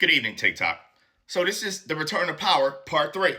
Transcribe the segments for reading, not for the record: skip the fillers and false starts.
Good evening, TikTok. So this is the return of power, part 3.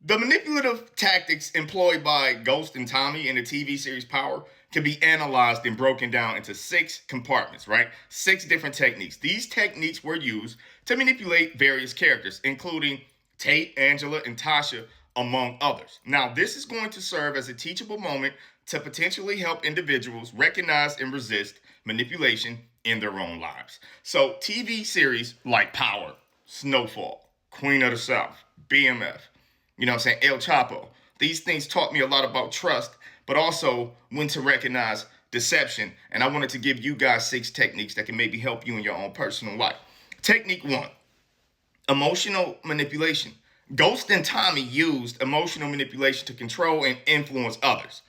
The manipulative tactics employed by Ghost and Tommy in the TV series Power can be analyzed and broken down into 6 compartments, right? 6 different techniques. These techniques were used to manipulate various characters, including Tate, Angela, and Tasha, among others. Now, this is going to serve as a teachable moment to potentially help individuals recognize and resist manipulation in their own lives. So, TV series like Power, Snowfall, Queen of the South, BMF, you know what I'm saying, El Chapo, these things taught me a lot about trust, but also when to recognize deception. And I wanted to give you guys 6 techniques that can maybe help you in your own personal life. Technique 1, emotional manipulation. Ghost and Tommy used emotional manipulation to control and influence others.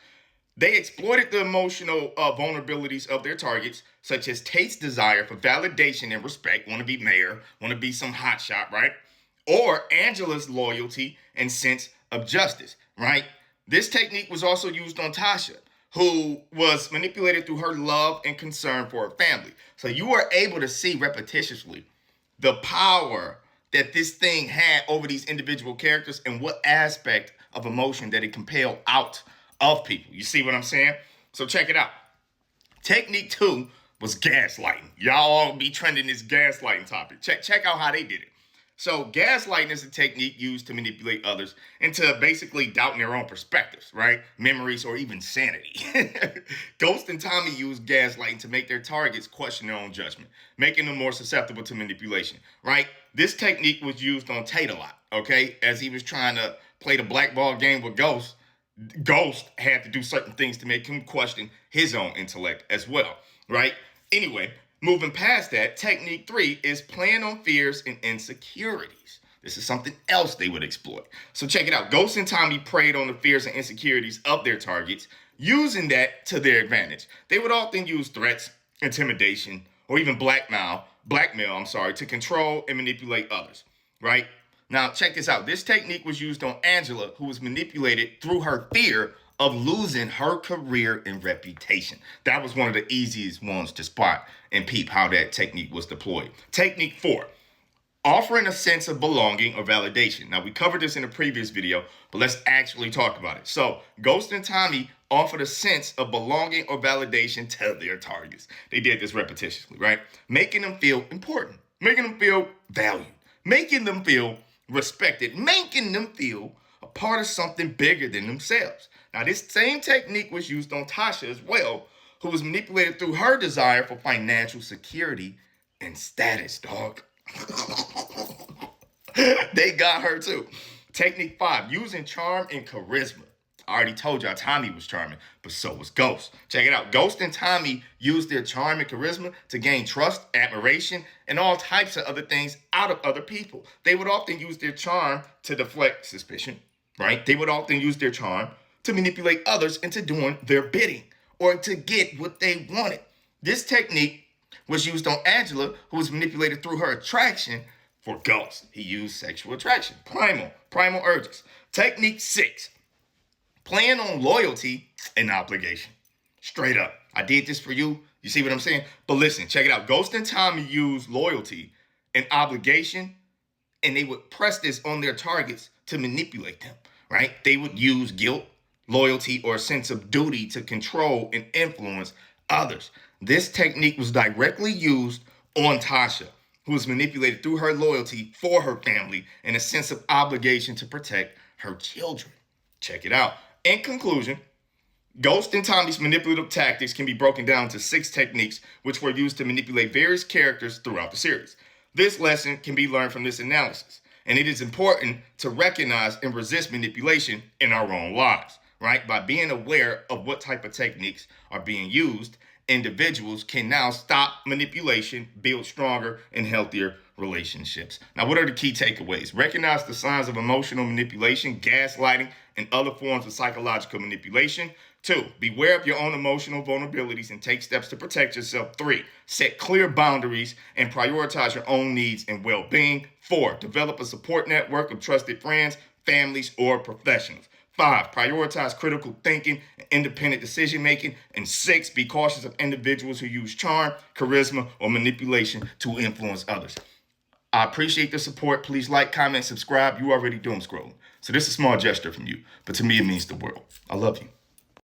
They exploited the emotional vulnerabilities of their targets, such as Tate's desire for validation and respect, want to be mayor, want to be some hotshot, right? Or Angela's loyalty and sense of justice, right? This technique was also used on Tasha, who was manipulated through her love and concern for her family. So you were able to see repetitiously the power that this thing had over these individual characters and what aspect of emotion that it compelled out of people. You see what I'm saying? So check it out. Technique 2 was gaslighting. Y'all all be trending this gaslighting topic. Check out how they did it. So gaslighting is a technique used to manipulate others into basically doubting their own perspectives, right? Memories or even sanity. Ghost and Tommy used gaslighting to make their targets question their own judgment, making them more susceptible to manipulation, right? This technique was used on Tate a lot, okay? As he was trying to play the blackball game with Ghost, Ghost had to do certain things to make him question his own intellect as well, right? Anyway, moving past that, technique 3 is playing on fears and insecurities. This is something else they would exploit. So check it out. Ghost and Tommy preyed on the fears and insecurities of their targets, using that to their advantage. They would often use threats, intimidation, or even blackmail, to control and manipulate others, right? Now, check this out. This technique was used on Angela, who was manipulated through her fear of losing her career and reputation. That was one of the easiest ones to spot and peep how that technique was deployed. Technique 4, offering a sense of belonging or validation. Now, we covered this in a previous video, but let's actually talk about it. So, Ghost and Tommy offered a sense of belonging or validation to their targets. They did this repetitiously, right? Making them feel important, making them feel valued, making them feel respected, making them feel a part of something bigger than themselves. Now, this same technique was used on Tasha as well, who was manipulated through her desire for financial security and status, dog. They got her too. Technique 5, using charm and charisma. I already told y'all Tommy was charming, but so was Ghost. Check it out. Ghost and Tommy used their charm and charisma to gain trust, admiration, and all types of other things out of other people. They would often use their charm to deflect suspicion, right? They would often use their charm to manipulate others into doing their bidding or to get what they wanted. This technique was used on Angela, who was manipulated through her attraction for Ghost. He used sexual attraction, primal urges. Technique 6, playing on loyalty and obligation. Straight up. I did this for you. You see what I'm saying? But listen, check it out. Ghost and Tommy used loyalty and obligation, and they would press this on their targets to manipulate them, right? They would use guilt, loyalty, or a sense of duty to control and influence others. This technique was directly used on Tasha, who was manipulated through her loyalty for her family and a sense of obligation to protect her children. Check it out. In conclusion, Ghost and Tommy's manipulative tactics can be broken down to 6 techniques which were used to manipulate various characters throughout the series. This lesson can be learned from this analysis, and it is important to recognize and resist manipulation in our own lives, right? By being aware of what type of techniques are being used, individuals can now stop manipulation, build stronger and healthier relationships. Now, what are the key takeaways? Recognize the signs of emotional manipulation, gaslighting, and other forms of psychological manipulation. 2, beware of your own emotional vulnerabilities and take steps to protect yourself. 3, set clear boundaries and prioritize your own needs and well-being. 4, develop a support network of trusted friends, families, or professionals. 5, prioritize critical thinking and independent decision-making. And 6, be cautious of individuals who use charm, charisma, or manipulation to influence others. I appreciate the support. Please like, comment, subscribe. You already doom scrolling. So this is a small gesture from you, but to me it means the world. I love you.